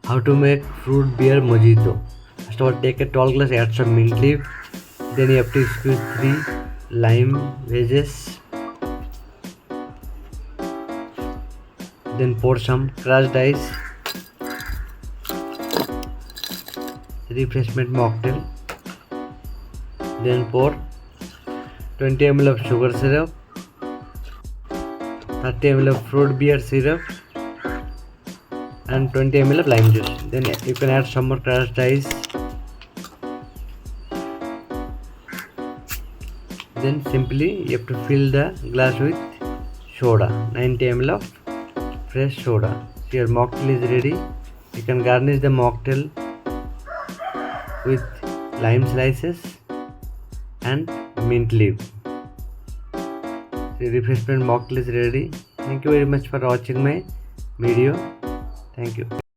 How to make fruit beer mojito. First of all, take a tall glass, add some mint leaf. Then you have to squeeze 3 lime wedges. Then pour some crushed ice. Refreshment mocktail. Then pour 20 ml of sugar syrup, 30 ml of fruit beer syrup, and 20 ml of lime juice. Then you can add some more crushed ice. Then simply you have to fill the glass with soda, 90 ml of fresh soda. So your mocktail is ready. You can garnish the mocktail with lime slices and mint leaf. The refreshment mocktail is ready. Thank you very much for watching my video. Thank you.